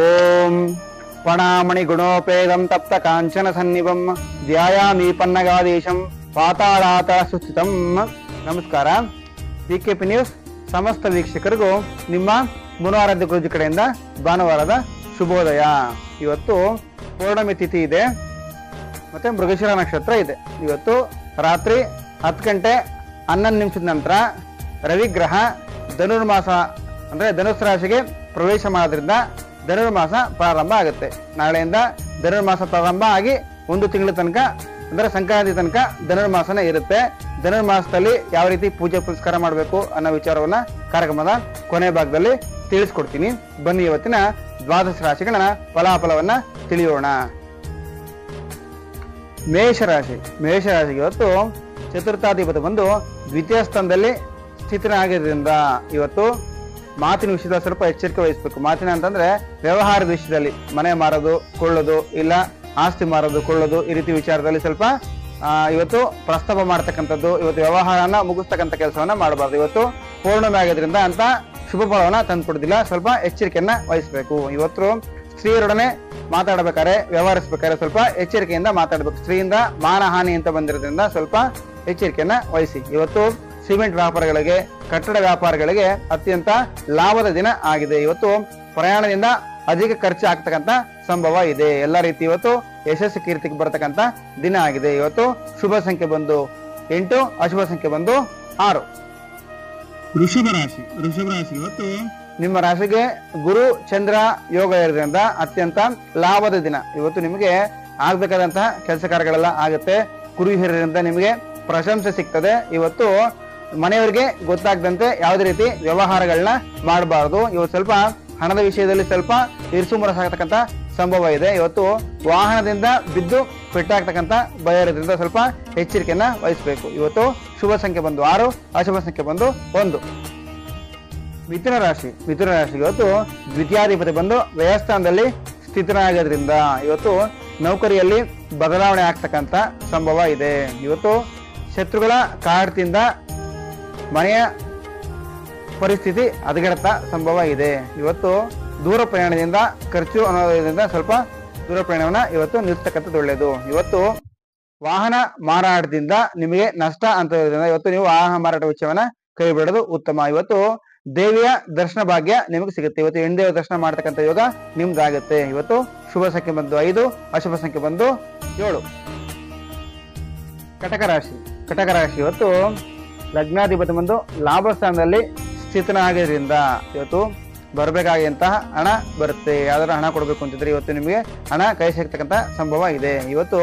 ಓಂ ಪಣಾಮಣಿ ಗುಣೋಪೇದಂ ತಪ್ತ ಕಾಂಚನ ಸನ್ನಿಭಂ ಧ್ಯಾಯಾಮಿ ಪನ್ನಗಾದೀಶಂ ಪಾತಾಳಾತ ಸುಸ್ಥಿತಂ. ನಮಸ್ಕಾರ. ಪಿಕೆಪಿ ನ್ಯೂಸ್ ಸಮಸ್ತ ವೀಕ್ಷಕರಿಗೂ ನಿಮ್ಮ ಮುನಾರಾಧ್ಯ ಗುರುಜಿ ಕಡೆಯಿಂದ ಭಾನುವಾರದ ಶುಭೋದಯ. ಇವತ್ತು ಪೌರ್ಣಮಿ ತಿಥಿ ಇದೆ ಮತ್ತೆ ಮೃಗಶಿರ ನಕ್ಷತ್ರ ಇದೆ. ಇವತ್ತು ರಾತ್ರಿ 10 ಗಂಟೆ 11 ನಿಮಿಷದ ನಂತರ ರವಿಗ್ರಹ ಧನುರ್ಮಾಸ ಅಂದ್ರೆ ಧನುಸ್ ರಾಶಿಗೆ ಪ್ರವೇಶ ಮಾಡೋದ್ರಿಂದ ಧನುರ್ಮಾಸ ಪ್ರಾರಂಭ ಆಗುತ್ತೆ. ನಾಳೆಯಿಂದ ಧನುರ್ಮಾಸ ಪ್ರಾರಂಭ ಆಗಿ 1 ತಿಂಗಳ ತನಕ ಅಂದ್ರೆ ಸಂಕ್ರಾಂತಿ ತನಕ ಧನುರ್ಮಾಸನೇ ಇರುತ್ತೆ. ಧನುರ್ಮಾಸದಲ್ಲಿ ಯಾವ ರೀತಿ ಪೂಜೆ ಪುರಸ್ಕಾರ ಮಾಡಬೇಕು ಅನ್ನೋ ವಿಚಾರವನ್ನ ಕಾರ್ಯಕ್ರಮದ ಕೊನೆ ಭಾಗದಲ್ಲಿ ತಿಳಿಸ್ಕೊಡ್ತೀನಿ. ಬನ್ನಿ ಇವತ್ತಿನ ದ್ವಾದಶ ರಾಶಿಗಳ ಫಲಾಫಲವನ್ನ ತಿಳಿಯೋಣ. ಮೇಷರಾಶಿ. ಮೇಷರಾಶಿಗೆ ಇವತ್ತು ಚತುರ್ಥಾಧಿಪತಿ ಬಂದು ದ್ವಿತೀಯ ಸ್ಥಾನದಲ್ಲಿ ಸ್ಥಿತನಾಗಿರೋದ್ರಿಂದ ಇವತ್ತು ಮಾತಿನ ವಿಷಯದಲ್ಲಿ ಸ್ವಲ್ಪ ಎಚ್ಚರಿಕೆ ವಹಿಸಬೇಕು. ಮಾತಿನ ಅಂತಂದ್ರೆ ವ್ಯವಹಾರದ ವಿಷಯದಲ್ಲಿ ಮನೆ ಮಾರೋದು ಕೊಳ್ಳೋದು ಇಲ್ಲ ಆಸ್ತಿ ಮಾರೋದು ಕೊಳ್ಳೋದು ಈ ರೀತಿ ವಿಚಾರದಲ್ಲಿ ಸ್ವಲ್ಪ ಇವತ್ತು ಪ್ರಸ್ತಾಪ ಮಾಡ್ತಕ್ಕಂಥದ್ದು, ಇವತ್ತು ವ್ಯವಹಾರನ ಮುಗಿಸ್ತಕ್ಕಂಥ ಕೆಲಸವನ್ನ ಮಾಡಬಾರ್ದು. ಇವತ್ತು ಪೌರ್ಣಮಿ ಆಗೋದ್ರಿಂದ ಅಂತ ಶುಭ ಫಲವನ್ನ ತಂದ್ಕೊಡೋದಿಲ್ಲ. ಸ್ವಲ್ಪ ಎಚ್ಚರಿಕೆಯನ್ನ ವಹಿಸಬೇಕು. ಇವತ್ತು ಸ್ತ್ರೀಯರೊಡನೆ ಮಾತಾಡಬೇಕಾದ್ರೆ ವ್ಯವಹರಿಸಬೇಕಾದ್ರೆ ಸ್ವಲ್ಪ ಎಚ್ಚರಿಕೆಯಿಂದ ಮಾತಾಡಬೇಕು. ಸ್ತ್ರೀಯಿಂದ ಮಾನಹಾನಿ ಅಂತ ಬಂದಿರೋದ್ರಿಂದ ಸ್ವಲ್ಪ ಎಚ್ಚರಿಕೆಯನ್ನ ವಹಿಸಿ. ಇವತ್ತು ಸಿಮೆಂಟ್ ವ್ಯಾಪಾರಗಳಿಗೆ ಕಟ್ಟಡ ವ್ಯಾಪಾರಗಳಿಗೆ ಅತ್ಯಂತ ಲಾಭದ ದಿನ ಆಗಿದೆ. ಇವತ್ತು ಪ್ರಯಾಣದಿಂದ ಅಧಿಕ ಖರ್ಚು ಆಗ್ತಕ್ಕಂಥ ಸಂಭವ ಇದೆ. ಎಲ್ಲ ರೀತಿ ಇವತ್ತು ಯಶಸ್ಸು ಕೀರ್ತಿಗೆ ಬರತಕ್ಕಂಥ ದಿನ ಆಗಿದೆ. ಇವತ್ತು ಶುಭ ಸಂಖ್ಯೆ ಬಂದು 8, ಅಶುಭ ಸಂಖ್ಯೆ ಬಂದು 6. ವೃಷಭ ರಾಶಿ. ವೃಷಭ ರಾಶಿ ಇವತ್ತು ನಿಮ್ಮ ರಾಶಿಗೆ ಗುರು ಚಂದ್ರ ಯೋಗ ಇರೋದ್ರಿಂದ ಅತ್ಯಂತ ಲಾಭದ ದಿನ. ಇವತ್ತು ನಿಮಗೆ ಆಗ್ಬೇಕಾದಂತಹ ಕೆಲಸ ಕಾರ್ಯಗಳೆಲ್ಲ ಆಗುತ್ತೆ. ಗುರು ಹಿರಿಯರಿಂದ ನಿಮಗೆ ಪ್ರಶಂಸೆ ಸಿಗ್ತದೆ. ಇವತ್ತು ಮನೆಯವರಿಗೆ ಗೊತ್ತಾಗದಂತೆ ಯಾವುದೇ ರೀತಿ ವ್ಯವಹಾರಗಳನ್ನ ಮಾಡಬಾರದು. ಇವತ್ತು ಸ್ವಲ್ಪ ಹಣದ ವಿಷಯದಲ್ಲಿ ಸ್ವಲ್ಪ ಇರಿಸುಮುರಸಾಗತಕ್ಕಂಥ ಸಂಭವ ಇದೆ. ಇವತ್ತು ವಾಹನದಿಂದ ಬಿದ್ದು ಪೆಟ್ಟಾಗ್ತಕ್ಕಂಥ ಭಯ ಇರೋದ್ರಿಂದ ಸ್ವಲ್ಪ ಎಚ್ಚರಿಕೆಯನ್ನ ವಹಿಸಬೇಕು. ಇವತ್ತು ಶುಭ ಸಂಖ್ಯೆ ಬಂದು 6, ಅಶುಭ ಸಂಖ್ಯೆ ಬಂದು 1. ಮಿಥುನ ರಾಶಿ. ಮಿಥುನ ರಾಶಿ ಇವತ್ತು ದ್ವಿತೀಯಾಧಿಪತಿ ಬಂದು ವ್ಯಯಸ್ಥಾನದಲ್ಲಿ ಸ್ಥಿತನಾಗೋದ್ರಿಂದ ಇವತ್ತು ನೌಕರಿಯಲ್ಲಿ ಬದಲಾವಣೆ ಆಗ್ತಕ್ಕಂಥ ಸಂಭವ ಇದೆ. ಇವತ್ತು ಶತ್ರುಗಳ ಕಾಡ್ತಿಂದ ಮನೆಯ ಪರಿಸ್ಥಿತಿ ಹದಗೆಡುತ್ತ ಸಂಭವ ಇದೆ. ಇವತ್ತು ದೂರ ಪ್ರಯಾಣದಿಂದ ಖರ್ಚು ಅನ್ನೋದ್ರಿಂದ ಸ್ವಲ್ಪ ದೂರ ಪ್ರಯಾಣವನ್ನ ಇವತ್ತು ನಿಲ್ತಕ್ಕಂಥದ್ದು ಒಳ್ಳೆಯದು. ಇವತ್ತು ವಾಹನ ಮಾರಾಟದಿಂದ ನಿಮಗೆ ನಷ್ಟ ಅಂತ ಇರೋದ್ರಿಂದ ಇವತ್ತು ನೀವು ವಾಹನ ಮಾರಾಟ ವಿಷಯವನ್ನ ಕೈ ಬಿಡೋದು ಉತ್ತಮ. ಇವತ್ತು ದೇವಿಯ ದರ್ಶನ ಭಾಗ್ಯ ನಿಮಗೆ ಸಿಗುತ್ತೆ. ಇವತ್ತು ಹೆಣ್ದೇವ ದರ್ಶನ ಮಾಡ್ತಕ್ಕಂಥ ಯೋಗ ನಿಮ್ದಾಗುತ್ತೆ. ಇವತ್ತು ಶುಭ ಸಂಖ್ಯೆ ಬಂದು 5, ಅಶುಭ ಸಂಖ್ಯೆ ಬಂದು 7. ಕಟಕ ರಾಶಿ. ಕಟಕ ರಾಶಿ ಇವತ್ತು ಲಗ್ನಾಧಿಪತಿ ಬಂದು ಲಾಭ ಸ್ಥಾನದಲ್ಲಿ ಸ್ಥಿತನಾಗಿರೋದ್ರಿಂದ ಇವತ್ತು ಬರಬೇಕಾಗಿಂತಹ ಹಣ ಬರುತ್ತೆ. ಯಾವ್ದಾದ್ರು ಹಣ ಕೊಡಬೇಕು ಅಂತಿದ್ರೆ ಇವತ್ತು ನಿಮಗೆ ಹಣ ಕೈ ಸಿಗ್ತಕ್ಕಂಥ ಸಂಭವ ಇದೆ. ಇವತ್ತು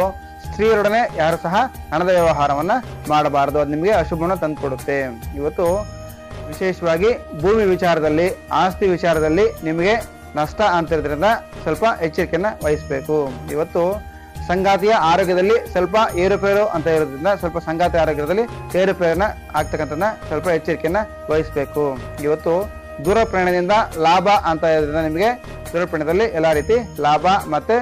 ಸ್ತ್ರೀಯರೊಡನೆ ಯಾರು ಸಹ ಹಣದ ವ್ಯವಹಾರವನ್ನ ಮಾಡಬಾರದು, ಅದು ನಿಮಗೆ ಅಶುಭವನ್ನು ತಂದುಕೊಡುತ್ತೆ. ಇವತ್ತು ವಿಶೇಷವಾಗಿ ಭೂಮಿ ವಿಚಾರದಲ್ಲಿ ಆಸ್ತಿ ವಿಚಾರದಲ್ಲಿ ನಿಮಗೆ ನಷ್ಟ ಅಂತಿರೋದ್ರಿಂದ ಸ್ವಲ್ಪ ಎಚ್ಚರಿಕೆಯನ್ನ ವಹಿಸಬೇಕು. ಇವತ್ತು ಸಂಗಾತಿಯ ಆರೋಗ್ಯದಲ್ಲಿ ಸ್ವಲ್ಪ ಏರುಪೇರು ಅಂತ ಇರೋದ್ರಿಂದ ಸ್ವಲ್ಪ ಸಂಗಾತಿ ಆರೋಗ್ಯದಲ್ಲಿ ಏರುಪೇರನ್ನ ಆಗ್ತಕ್ಕಂಥದ್ದನ್ನ ಸ್ವಲ್ಪ ಎಚ್ಚರಿಕೆಯನ್ನ ವಹಿಸಬೇಕು. ಇವತ್ತು ದೂರ ಪ್ರಯಾಣದಿಂದ ಲಾಭ ಅಂತ ಇರೋದ್ರಿಂದ ನಿಮಗೆ ದೂರ ಪ್ರಯಾಣದಲ್ಲಿ ಎಲ್ಲಾ ರೀತಿ ಲಾಭ ಮತ್ತೆ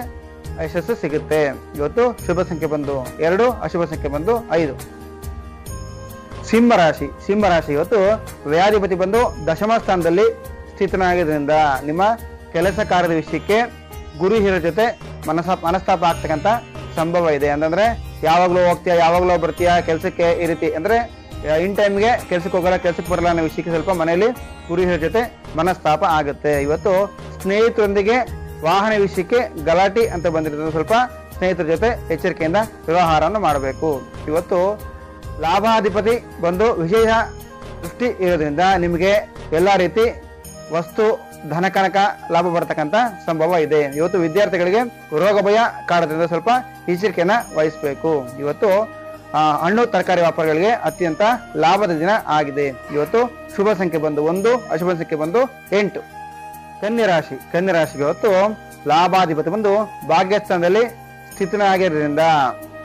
ಯಶಸ್ಸು ಸಿಗುತ್ತೆ. ಇವತ್ತು ಶುಭ ಸಂಖ್ಯೆ ಬಂದು 2, ಅಶುಭ ಸಂಖ್ಯೆ ಬಂದು 5. ಸಿಂಹರಾಶಿ. ಸಿಂಹರಾಶಿ ಇವತ್ತು ವ್ಯಾಧಿಪತಿ ಬಂದು ದಶಮ ಸ್ಥಾನದಲ್ಲಿ ಸ್ಥಿತನಾಗಿರೋದ್ರಿಂದ ನಿಮ್ಮ ಕೆಲಸ ಕಾರ್ಯದ ವಿಷಯಕ್ಕೆ ಗುರು ಹಿರಿಯರ ಜೊತೆ ಮನಸ್ತಾಪ ಆಗ್ತಕ್ಕಂಥ ಸಂಭವ ಇದೆ. ಅಂತಂದ್ರೆ ಯಾವಾಗ್ಲೂ ಹೋಗ್ತೀಯಾ ಯಾವಾಗ್ಲೂ ಬರ್ತೀಯಾ ಕೆಲಸಕ್ಕೆ ಈ ರೀತಿ ಅಂದ್ರೆ ಇನ್ ಟೈಮ್ಗೆ ಕೆಲ್ಸಕ್ಕೆ ಹೋಗಲ್ಲ ಕೆಲ್ಸಕ್ಕೆ ಬರಲ್ಲ ಅನ್ನೋ ವಿಷಯಕ್ಕೆ ಸ್ವಲ್ಪ ಮನೆಯಲ್ಲಿ ಗುರು ಹಿರಿಯರ ಜೊತೆ ಮನಸ್ತಾಪ ಆಗುತ್ತೆ. ಇವತ್ತು ಸ್ನೇಹಿತರೊಂದಿಗೆ ವಾಹನ ವಿಷಯಕ್ಕೆ ಗಲಾಟೆ ಅಂತ ಬಂದಿರೋದ್ರಿಂದ ಸ್ವಲ್ಪ ಸ್ನೇಹಿತರ ಜೊತೆ ಎಚ್ಚರಿಕೆಯಿಂದ ವ್ಯವಹಾರವನ್ನು ಮಾಡಬೇಕು. ಇವತ್ತು ಲಾಭಾಧಿಪತಿ ಬಂದು ವಿಶೇಷ ದೃಷ್ಟಿ ಇರೋದ್ರಿಂದ ನಿಮಗೆ ಎಲ್ಲಾ ರೀತಿ ವಸ್ತು ಧನ ಕನಕ ಲಾಭ ಬರ್ತಕ್ಕಂಥ ಸಂಭವ ಇದೆ. ಇವತ್ತು ವಿದ್ಯಾರ್ಥಿಗಳಿಗೆ ರೋಗ ಭಯ ಕಾಡೋದ್ರಿಂದ ಸ್ವಲ್ಪ ಎಚ್ಚರಿಕೆಯನ್ನ ವಹಿಸಬೇಕು. ಇವತ್ತು ಹಣ್ಣು ತರಕಾರಿ ವ್ಯಾಪಾರಿಗಳಿಗೆ ಅತ್ಯಂತ ಲಾಭದ ದಿನ ಆಗಿದೆ. ಇವತ್ತು ಶುಭ ಸಂಖ್ಯೆ ಬಂದು 1, ಅಶುಭ ಸಂಖ್ಯೆ ಬಂದು 8. ಕನ್ಯಾ ರಾಶಿ. ಕನ್ಯಾ ರಾಶಿಗೆ ಇವತ್ತು ಲಾಭಾಧಿಪತಿ ಬಂದು ಭಾಗ್ಯಸ್ಥಾನದಲ್ಲಿ ಸ್ಥಿತನಾಗಿರೋದ್ರಿಂದ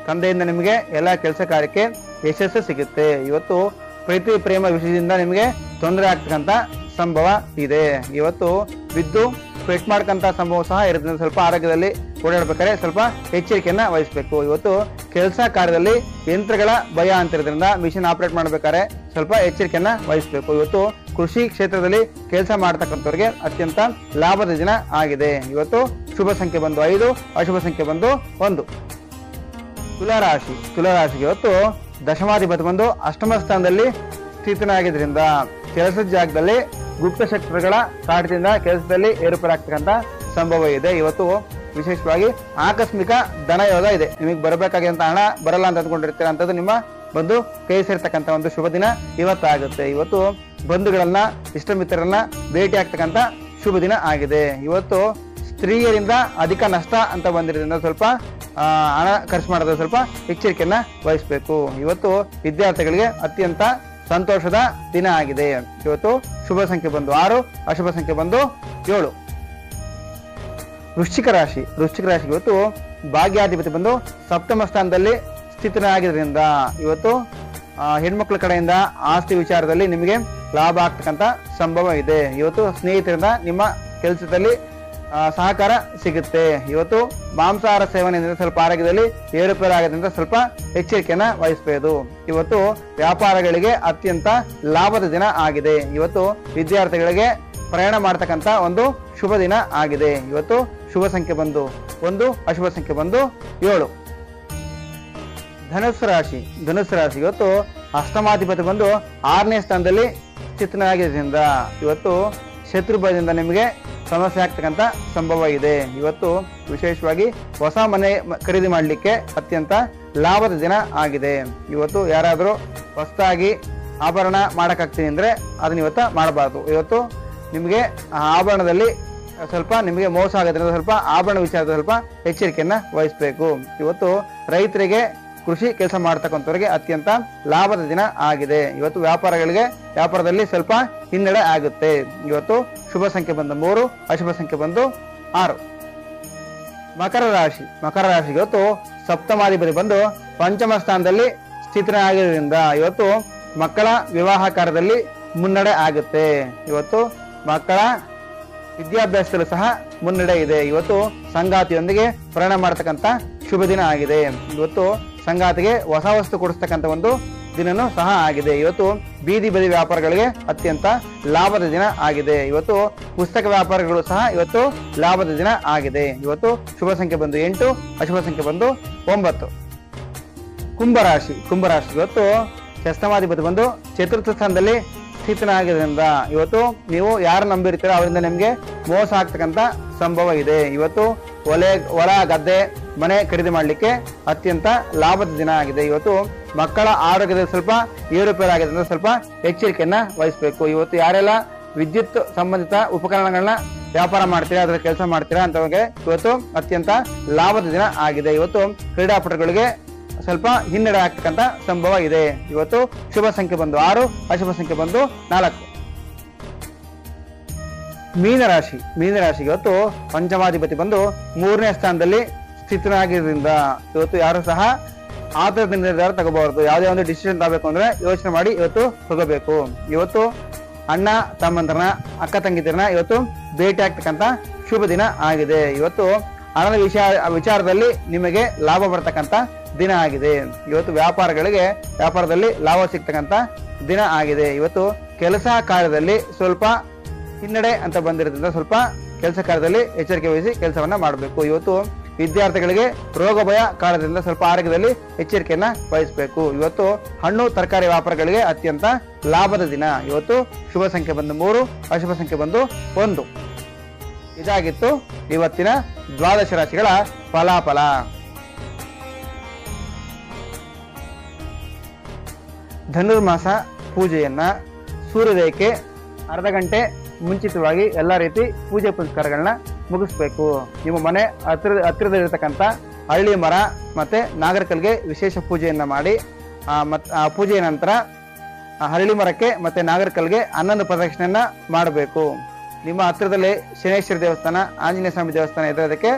ತಂದೆಯಿಂದ ನಿಮಗೆ ಎಲ್ಲ ಕೆಲಸ ಕಾರ್ಯಕ್ಕೆ ಯಶಸ್ಸು ಸಿಗುತ್ತೆ. ಇವತ್ತು ಪ್ರೀತಿ ಪ್ರೇಮ ವಿಷಯದಿಂದ ನಿಮಗೆ ತೊಂದರೆ ಆಗ್ತಕ್ಕಂಥ ಸಂಭವ ಇದೆ. ಇವತ್ತು ಬಿದ್ದು ಪೆಟ್ ಮಾಡ್ಕಂತ ಸಂಭವ ಸಹ ಇರೋದ್ರಿಂದ ಸ್ವಲ್ಪ ಆರೋಗ್ಯದಲ್ಲಿ ಓಡಾಡ್ಬೇಕಾದ್ರೆ ಸ್ವಲ್ಪ ಎಚ್ಚರಿಕೆಯನ್ನ ವಹಿಸಬೇಕು. ಇವತ್ತು ಕೆಲಸ ಕಾರ್ಯದಲ್ಲಿ ಯಂತ್ರಗಳ ಭಯ ಅಂತಿರೋದ್ರಿಂದ ಮಿಷಿನ್ ಆಪರೇಟ್ ಮಾಡ್ಬೇಕಾದ್ರೆ ಸ್ವಲ್ಪ ಎಚ್ಚರಿಕೆಯನ್ನ ವಹಿಸಬೇಕು. ಇವತ್ತು ಕೃಷಿ ಕ್ಷೇತ್ರದಲ್ಲಿ ಕೆಲಸ ಮಾಡ್ತಕ್ಕಂಥವ್ರಿಗೆ ಅತ್ಯಂತ ಲಾಭದ ದಿನ ಆಗಿದೆ. ಇವತ್ತು ಶುಭ ಸಂಖ್ಯೆ ಬಂದು 5, ಅಶುಭ ಸಂಖ್ಯೆ ಬಂದು 1. ತುಲಾರಾಶಿ. ತುಲಾರಾಶಿಗೆ ಇವತ್ತು ದಶಮಾಧಿಪತಿ ಬಂದು ಅಷ್ಟಮ ಸ್ಥಾನದಲ್ಲಿ ಸ್ಥಿತನಾಗಿದ್ರಿಂದ ಕೆಲಸದ ಜಾಗದಲ್ಲಿ ಗುಪ್ತ ಶತ್ರುಗಳ ಕಾಟದಿಂದ ಕೆಲಸದಲ್ಲಿ ಏರುಪೇರಾಗ್ತಕ್ಕಂಥ ಸಂಭವ ಇದೆ. ಇವತ್ತು ವಿಶೇಷವಾಗಿ ಆಕಸ್ಮಿಕ ಧನ ಯೋಗ ಇದೆ. ನಿಮಗೆ ಬರಬೇಕಾಗಿರುವಂತ ಹಣ ಬರಲ್ಲ ಅಂತ ಅಂದ್ಕೊಂಡಿರ್ತೀರ ಅಂತದ್ದು ನಿಮ್ಮ ಬಂದು ಕೈ ಸೇರ್ತಕ್ಕಂಥ ಒಂದು ಶುಭ ದಿನ ಇವತ್ತಾಗುತ್ತೆ. ಇವತ್ತು ಬಂಧುಗಳನ್ನ ಇಷ್ಟ ಮಿತ್ರರನ್ನ ಭೇಟಿ ಆಗ್ತಕ್ಕಂಥ ಶುಭ ದಿನ ಆಗಿದೆ. ಇವತ್ತು ಸ್ತ್ರೀಯರಿಂದ ಅಧಿಕ ನಷ್ಟ ಅಂತ ಬಂದಿರೋದ್ರಿಂದ ಸ್ವಲ್ಪ ಹಣ ಖರ್ಚು ಮಾಡೋದು ಸ್ವಲ್ಪ ಎಚ್ಚರಿಕೆಯನ್ನ ವಹಿಸಬೇಕು. ಇವತ್ತು ವಿದ್ಯಾರ್ಥಿಗಳಿಗೆ ಅತ್ಯಂತ ಸಂತೋಷದ ದಿನ ಆಗಿದೆ. ಇವತ್ತು ಶುಭ ಸಂಖ್ಯೆ ಬಂದು 6, ಅಶುಭ ಸಂಖ್ಯೆ ಬಂದು 7. ವೃಶ್ಚಿಕ ರಾಶಿ. ವೃಶ್ಚಿಕ ರಾಶಿಗೆ ಇವತ್ತು ಭಾಗ್ಯಾಧಿಪತಿ ಬಂದು ಸಪ್ತಮ ಸ್ಥಾನದಲ್ಲಿ ಸ್ಥಿತನಾಗಿದ್ದರಿಂದ ಇವತ್ತು ಹೆಣ್ಮಕ್ಳ ಕಡೆಯಿಂದ ಆಸ್ತಿ ವಿಚಾರದಲ್ಲಿ ನಿಮಗೆ ಲಾಭ ಆಗ್ತಕ್ಕಂಥ ಸಂಭವ ಇದೆ. ಇವತ್ತು ಸ್ನೇಹಿತರಿಂದ ನಿಮ್ಮ ಕೆಲಸದಲ್ಲಿ ಸಹಕಾರ ಸಿಗುತ್ತೆ. ಇವತ್ತು ಮಾಂಸಾಹಾರ ಸೇವನೆಯಿಂದ ಸ್ವಲ್ಪ ಆರೋಗ್ಯದಲ್ಲಿ ಏರುಪೇರು ಆಗೋದ್ರಿಂದ ಸ್ವಲ್ಪ ಎಚ್ಚರಿಕೆಯನ್ನ ವಹಿಸಬಹುದು. ಇವತ್ತು ವ್ಯಾಪಾರಗಳಿಗೆ ಅತ್ಯಂತ ಲಾಭದ ದಿನ ಆಗಿದೆ. ಇವತ್ತು ವಿದ್ಯಾರ್ಥಿಗಳಿಗೆ ಪ್ರಯಾಣ ಮಾಡ್ತಕ್ಕಂಥ ಒಂದು ಶುಭ ದಿನ ಆಗಿದೆ. ಇವತ್ತು ಶುಭ ಸಂಖ್ಯೆ ಬಂದು 1, ಅಶುಭ ಸಂಖ್ಯೆ ಬಂದು 7. ಧನುಸ್ಸು ರಾಶಿ. ಧನುಸ್ಸು ರಾಶಿ ಇವತ್ತು ಅಷ್ಟಮಾಧಿಪತಿ ಬಂದು 6ನೇ ಸ್ಥಾನದಲ್ಲಿ ಸ್ಥಿತನಾಗಿದ್ದರಿಂದ ಇವತ್ತು ಶತ್ರು ಭಯದಿಂದ ನಿಮಗೆ ಸಮಸ್ಯೆ ಆಗ್ತಕ್ಕಂಥ ಸಂಭವ ಇದೆ. ಇವತ್ತು ವಿಶೇಷವಾಗಿ ಹೊಸ ಮನೆ ಖರೀದಿ ಮಾಡಲಿಕ್ಕೆ ಅತ್ಯಂತ ಲಾಭದ ದಿನ ಆಗಿದೆ. ಇವತ್ತು ಯಾರಾದರೂ ಹೊಸದಾಗಿ ಆಭರಣ ಮಾಡಕ್ಕಾಗ್ತೀನಿ ಅಂದ್ರೆ ಅದನ್ನ ಇವತ್ತು ಮಾಡಬಾರ್ದು. ಇವತ್ತು ನಿಮಗೆ ಆಭರಣದಲ್ಲಿ ಸ್ವಲ್ಪ ನಿಮಗೆ ಮೋಸ ಆಗೋದ್ರಿಂದ ಸ್ವಲ್ಪ ಆಭರಣ ವಿಚಾರದ ಸ್ವಲ್ಪ ಎಚ್ಚರಿಕೆಯನ್ನ ವಹಿಸಬೇಕು. ಇವತ್ತು ರೈತರಿಗೆ ಕೃಷಿ ಕೆಲಸ ಮಾಡ್ತಕ್ಕಂಥವ್ರಿಗೆ ಅತ್ಯಂತ ಲಾಭದ ದಿನ ಆಗಿದೆ. ಇವತ್ತು ವ್ಯಾಪಾರದಲ್ಲಿ ಸ್ವಲ್ಪ ಹಿನ್ನಡೆ ಆಗುತ್ತೆ. ಇವತ್ತು ಶುಭ ಸಂಖ್ಯೆ ಬಂದು 3, ಅಶುಭ ಸಂಖ್ಯೆ ಬಂದು 6. ಮಕರ ರಾಶಿ. ಮಕರ ರಾಶಿಗೆ ಇವತ್ತು ಸಪ್ತಮಾಧಿಪತಿ ಬಂದು ಪಂಚಮ ಸ್ಥಾನದಲ್ಲಿ ಸ್ಥಿತನಾಗಿರೋದ್ರಿಂದ ಇವತ್ತು ಮಕ್ಕಳ ವಿವಾಹ ಕಾರ್ಯದಲ್ಲಿ ಮುನ್ನಡೆ ಆಗುತ್ತೆ. ಇವತ್ತು ಮಕ್ಕಳ ವಿದ್ಯಾಭ್ಯಾಸದಲ್ಲೂ ಸಹ ಮುನ್ನಡೆ ಇದೆ. ಇವತ್ತು ಸಂಗಾತಿಯೊಂದಿಗೆ ಪ್ರಯಾಣ ಮಾಡತಕ್ಕಂಥ ಶುಭ ದಿನ ಆಗಿದೆ. ಇವತ್ತು ಸಂಗಾತಿಗೆ ಹೊಸ ವಸ್ತು ಕೊಡಿಸ್ತಕ್ಕಂಥ ಒಂದು ದಿನನೂ ಸಹ ಆಗಿದೆ. ಇವತ್ತು ಬೀದಿ ಬದಿ ವ್ಯಾಪಾರಗಳಿಗೆ ಅತ್ಯಂತ ಲಾಭದ ದಿನ ಆಗಿದೆ. ಇವತ್ತು ಪುಸ್ತಕ ವ್ಯಾಪಾರಗಳು ಸಹ ಇವತ್ತು ಲಾಭದ ದಿನ ಆಗಿದೆ. ಇವತ್ತು ಶುಭ ಸಂಖ್ಯೆ ಬಂದು 8, ಅಶುಭ ಸಂಖ್ಯೆ ಬಂದು 9. ಕುಂಭರಾಶಿ. ಕುಂಭರಾಶಿ ಇವತ್ತು ಷಷ್ಠಮಾಧಿಪತಿ ಬಂದು ಚತುರ್ಥ ಸ್ಥಾನದಲ್ಲಿ ಸ್ಥಿತನಾಗಿರೋದ್ರಿಂದ ಇವತ್ತು ನೀವು ಯಾರು ನಂಬಿರ್ತೀರೋ ಅವರಿಂದ ನಿಮ್ಗೆ ಮೋಸ ಆಗ್ತಕ್ಕಂಥ ಸಂಭವ ಇದೆ. ಇವತ್ತು ಹೊಲ ಗದ್ದೆ ಮನೆ ಖರೀದಿ ಮಾಡ್ಲಿಕ್ಕೆ ಅತ್ಯಂತ ಲಾಭದ ದಿನ ಆಗಿದೆ. ಇವತ್ತು ಮಕ್ಕಳ ಆರೋಗ್ಯದಲ್ಲಿ ಸ್ವಲ್ಪ ಏರುಪೇರು ಆಗಿದೆ, ಸ್ವಲ್ಪ ಎಚ್ಚರಿಕೆಯನ್ನ ವಹಿಸಬೇಕು. ಇವತ್ತು ಯಾರೆಲ್ಲ ವಿದ್ಯುತ್ ಸಂಬಂಧಿತ ಉಪಕರಣಗಳನ್ನ ವ್ಯಾಪಾರ ಮಾಡ್ತೀರಾ, ಅದರ ಕೆಲಸ ಮಾಡ್ತೀರಾ ಅಂತವ್ರಿಗೆ ಇವತ್ತು ಅತ್ಯಂತ ಲಾಭದ ದಿನ ಆಗಿದೆ. ಇವತ್ತು ಕ್ರೀಡಾಪಟುಗಳಿಗೆ ಸ್ವಲ್ಪ ಹಿನ್ನಡೆ ಆಗ್ತಕ್ಕಂಥ ಸಂಭವ ಇದೆ. ಇವತ್ತು ಶುಭ ಸಂಖ್ಯೆ ಬಂದು 6, ಅಶುಭ ಸಂಖ್ಯೆ ಬಂದು 4. ಮೀನರಾಶಿ. ಮೀನರಾಶಿಗೆ ಇವತ್ತು ಪಂಚಮಾಧಿಪತಿ ಬಂದು 3ನೇ ಸ್ಥಾನದಲ್ಲಿ ಸ್ಥಿತನಾಗಿರೋದ್ರಿಂದ ಇವತ್ತು ಯಾರು ಸಹ ಆತರದ ನಿರ್ಧಾರ ತಗೋಬಾರದು. ಯಾವುದೇ ಒಂದು ಡಿಸಿಷನ್ ತಗೋಬೇಕು ಅಂದ್ರೆ ಯೋಚನೆ ಮಾಡಿ ಇವತ್ತು ತಗೋಬೇಕು. ಇವತ್ತು ಅಣ್ಣ ತಮ್ಮಂದ್ರನ್ನ ಅಕ್ಕ ತಂಗಿದ್ರನ್ನ ಇವತ್ತು ಭೇಟಿ ಆಗ್ತಕ್ಕಂಥ ಶುಭ ದಿನ ಆಗಿದೆ. ಇವತ್ತು ಹಣದ ವಿಚಾರದಲ್ಲಿ ನಿಮಗೆ ಲಾಭ ಬರ್ತಕ್ಕಂಥ ದಿನ ಆಗಿದೆ. ಇವತ್ತು ವ್ಯಾಪಾರದಲ್ಲಿ ಲಾಭ ಸಿಗ್ತಕ್ಕಂಥ ದಿನ ಆಗಿದೆ. ಇವತ್ತು ಕೆಲಸ ಕಾರ್ಯದಲ್ಲಿ ಸ್ವಲ್ಪ ಹಿನ್ನಡೆ ಅಂತ ಬಂದಿರೋದ್ರಿಂದ ಸ್ವಲ್ಪ ಕೆಲಸ ಕಾರ್ಯದಲ್ಲಿ ಎಚ್ಚರಿಕೆ ವಹಿಸಿ ಕೆಲಸವನ್ನ ಮಾಡಬೇಕು. ಇವತ್ತು ವಿದ್ಯಾರ್ಥಿಗಳಿಗೆ ರೋಗ ಭಯ ಕಾರಣದಿಂದ ಸ್ವಲ್ಪ ಆರೋಗ್ಯದಲ್ಲಿ ಎಚ್ಚರಿಕೆಯನ್ನ ವಹಿಸಬೇಕು. ಇವತ್ತು ಹಣ್ಣು ತರಕಾರಿ ವ್ಯಾಪಾರಗಳಿಗೆ ಅತ್ಯಂತ ಲಾಭದ ದಿನ. ಇವತ್ತು ಶುಭ ಸಂಖ್ಯೆ ಬಂದು 3, ಅಶುಭ ಸಂಖ್ಯೆ ಬಂದು 1. ಇದಾಗಿತ್ತು ಇವತ್ತಿನ ದ್ವಾದಶ ರಾಶಿಗಳ ಫಲಾಫಲ. ಧನುರ್ಮಾಸ ಪೂಜೆಯನ್ನ ಸೂರ್ಯೋದಯಕ್ಕೆ ಅರ್ಧ ಗಂಟೆ ಮುಂಚಿತವಾಗಿ ಎಲ್ಲಾ ರೀತಿ ಪೂಜೆ ಪುನಸ್ಕಾರಗಳನ್ನ ಮುಗಿಸ್ಬೇಕು. ನಿಮ್ಮ ಮನೆ ಹತ್ತಿರದಲ್ಲಿರ್ತಕ್ಕಂಥ ಹಳ್ಳಿ ಮರ ಮತ್ತೆ ನಾಗರಕಲ್ಗೆ ವಿಶೇಷ ಪೂಜೆಯನ್ನ ಮಾಡಿ ಆ ಪೂಜೆಯ ನಂತರ ಹಳ್ಳಿ ಮರಕ್ಕೆ ಮತ್ತೆ ನಾಗರಕಲ್ಗೆ 11 ಪ್ರದಕ್ಷಿಣೆಯನ್ನ ಮಾಡಬೇಕು. ನಿಮ್ಮ ಹತ್ತಿರದಲ್ಲಿ ಶನೇಶ್ವರ ದೇವಸ್ಥಾನ, ಆಂಜನೇಯ ಸ್ವಾಮಿ ದೇವಸ್ಥಾನ ಇರೋದಕ್ಕೆ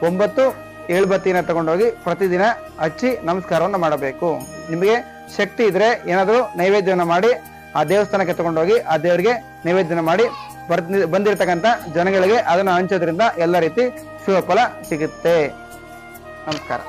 9 ಏಳುಬತ್ತಿನ ತಗೊಂಡೋಗಿ ಪ್ರತಿದಿನ ಹಚ್ಚಿ ನಮಸ್ಕಾರವನ್ನು ಮಾಡಬೇಕು. ನಿಮಗೆ ಶಕ್ತಿ ಇದ್ರೆ ಏನಾದರೂ ನೈವೇದ್ಯವನ್ನ ಮಾಡಿ ಆ ದೇವಸ್ಥಾನಕ್ಕೆ ತಗೊಂಡೋಗಿ ಆ ದೇವರಿಗೆ ನೈವೇದ್ಯನ ಮಾಡಿ ಬಂದಿರತಕ್ಕಂಥ ಜನಗಳಿಗೆ ಅದನ್ನು ಹಂಚೋದ್ರಿಂದ ಎಲ್ಲ ರೀತಿ ಶುಭ ಫಲ ಸಿಗುತ್ತೆ. ನಮಸ್ಕಾರ.